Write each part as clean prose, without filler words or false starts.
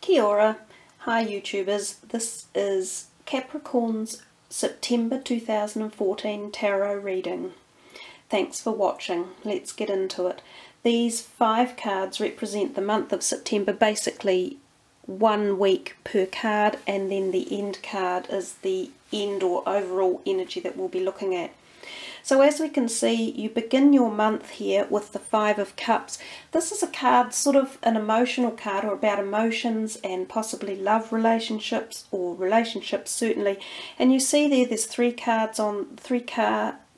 Kia ora. Hi YouTubers, this is Capricorn's September 2014 tarot reading. Thanks for watching. Let's get into it. These 5 cards represent the month of September, basically 1 week per card, and then the end card is the end or overall energy that we'll be looking at. So as we can see, you begin your month here with the 5 of Cups. This is a card, sort of an emotional card, or about emotions and possibly love relationships, or relationships certainly. And you see there's 3 cards on,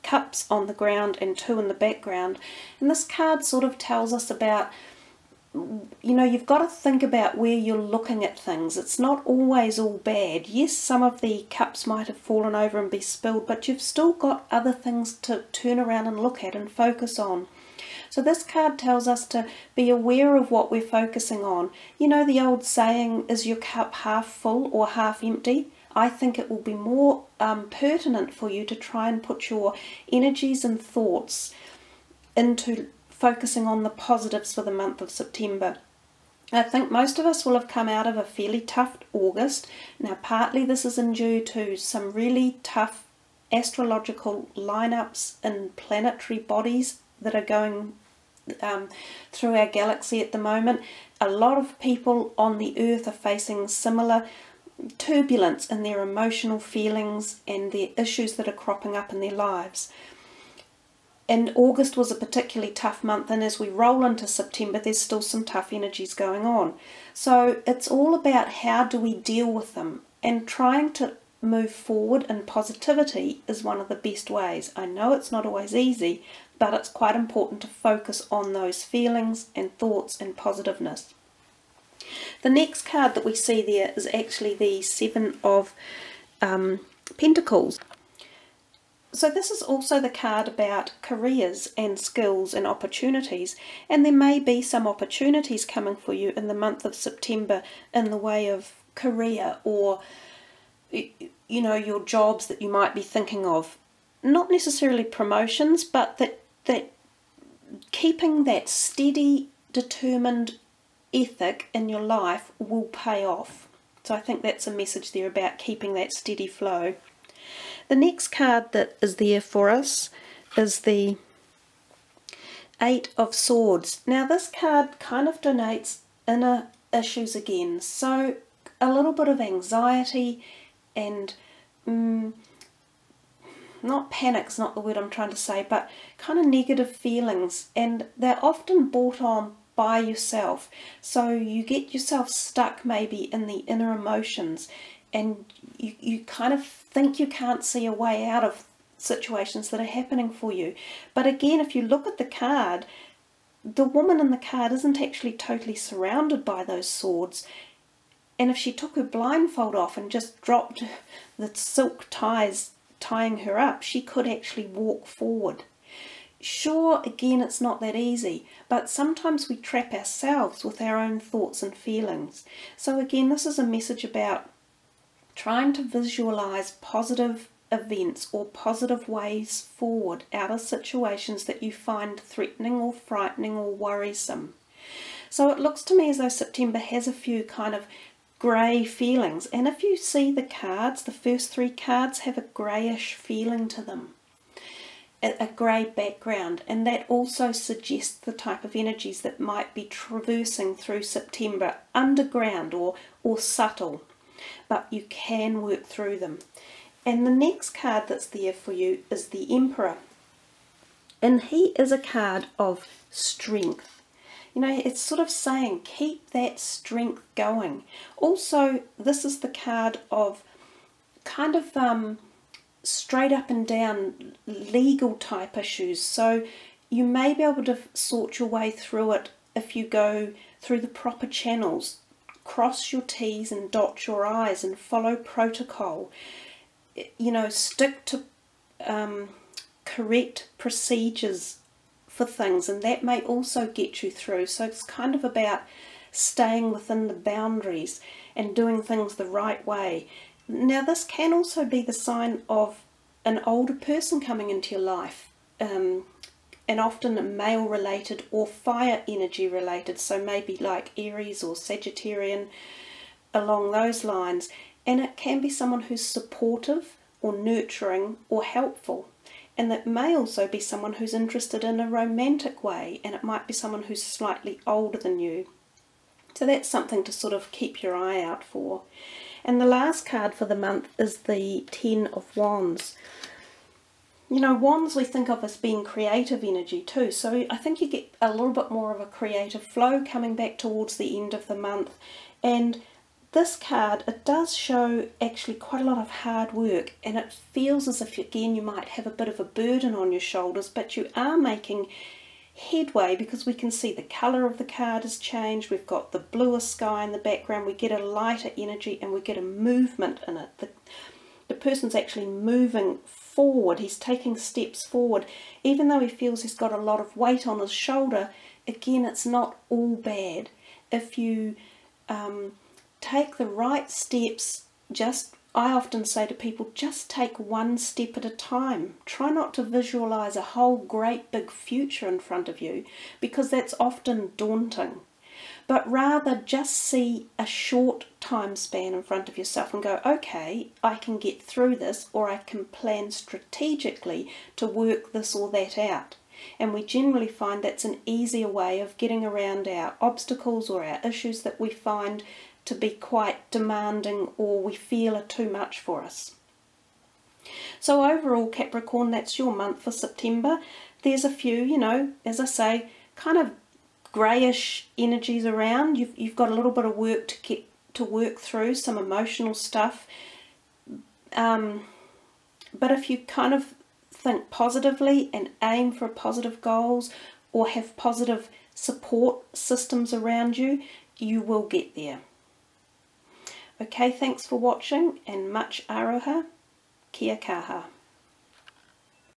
cups on the ground and 2 in the background. And this card sort of tells us about, you know, you've got to think about where you're looking at things. It's not always all bad. Yes, some of the cups might have fallen over and be spilled, but you've still got other things to turn around and look at and focus on. So this card tells us to be aware of what we're focusing on. You know the old saying, is your cup half full or half empty? I think it will be more pertinent for you to try and put your energies and thoughts into focusing on the positives for the month of September. I think most of us will have come out of a fairly tough August. Now partly this is due to some really tough astrological lineups and planetary bodies that are going through our galaxy at the moment. A lot of people on the earth are facing similar turbulence in their emotional feelings and the issues that are cropping up in their lives. And August was a particularly tough month, and as we roll into September there's still some tough energies going on. So it's all about how do we deal with them, and trying to move forward in positivity is one of the best ways. I know it's not always easy, but it's quite important to focus on those feelings and thoughts and positiveness. The next card that we see there is actually the 7 of Pentacles. So this is also the card about careers and skills and opportunities, and there may be some opportunities coming for you in the month of September in the way of career, or you know, your jobs that you might be thinking of. Not necessarily promotions, but that keeping that steady, determined ethic in your life will pay off. So I think that's a message there about keeping that steady flow. The next card that is there for us is the 8 of Swords. Now this card kind of denotes inner issues again, so a little bit of anxiety and not panic's not the word I'm trying to say, but kind of negative feelings, and they're often brought on by yourself. So you get yourself stuck maybe in the inner emotions, and you kind of think you can't see a way out of situations that are happening for you. But again, if you look at the card, the woman in the card isn't actually totally surrounded by those swords. And if she took her blindfold off and just dropped the silk ties tying her up, she could actually walk forward. Sure, again, it's not that easy, but sometimes we trap ourselves with our own thoughts and feelings. So again, this is a message about trying to visualize positive events or positive ways forward out of situations that you find threatening or frightening or worrisome. So it looks to me as though September has a few kind of grey feelings, and if you see the cards, the first 3 cards have a greyish feeling to them, a grey background, and that also suggests the type of energies that might be traversing through September, underground or subtle. But you can work through them. And the next card that's there for you is the Emperor, and he is a card of strength. You know, it's sort of saying keep that strength going. Also, this is the card of kind of straight up and down legal type issues, so you may be able to sort your way through it if you go through the proper channels. Cross your T's and dot your I's and follow protocol. You know, stick to correct procedures for things, and that may also get you through. So it's kind of about staying within the boundaries and doing things the right way. Now this can also be the sign of an older person coming into your life, and often male related or fire energy related, so maybe like Aries or Sagittarian along those lines. And it can be someone who's supportive or nurturing or helpful. And that may also be someone who's interested in a romantic way, and it might be someone who's slightly older than you. So that's something to sort of keep your eye out for. And the last card for the month is the Ten of Wands. You know, wands we think of as being creative energy too, so I think you get a little bit more of a creative flow coming back towards the end of the month. And this card, it does show actually quite a lot of hard work, and it feels as if, again, you might have a bit of a burden on your shoulders, but you are making headway because we can see the colour of the card has changed. We've got the bluer sky in the background, we get a lighter energy, and we get a movement in it. The person's actually moving forward, he's taking steps forward. Even though he feels he's got a lot of weight on his shoulder, again, it's not all bad. If you take the right steps, I often say to people, just take one step at a time. Try not to visualize a whole great big future in front of you, because that's often daunting. But rather just see a short time span in front of yourself and go, okay, I can get through this, or I can plan strategically to work this or that out. And we generally find that's an easier way of getting around our obstacles or our issues that we find to be quite demanding or we feel are too much for us. So overall, Capricorn, that's your month for September. There's a few, you know, as I say, kind of greyish energies around. You've got a little bit of work to work through, some emotional stuff. But if you kind of think positively and aim for positive goals or have positive support systems around you, you will get there. Okay, thanks for watching, and much aroha, kia kaha.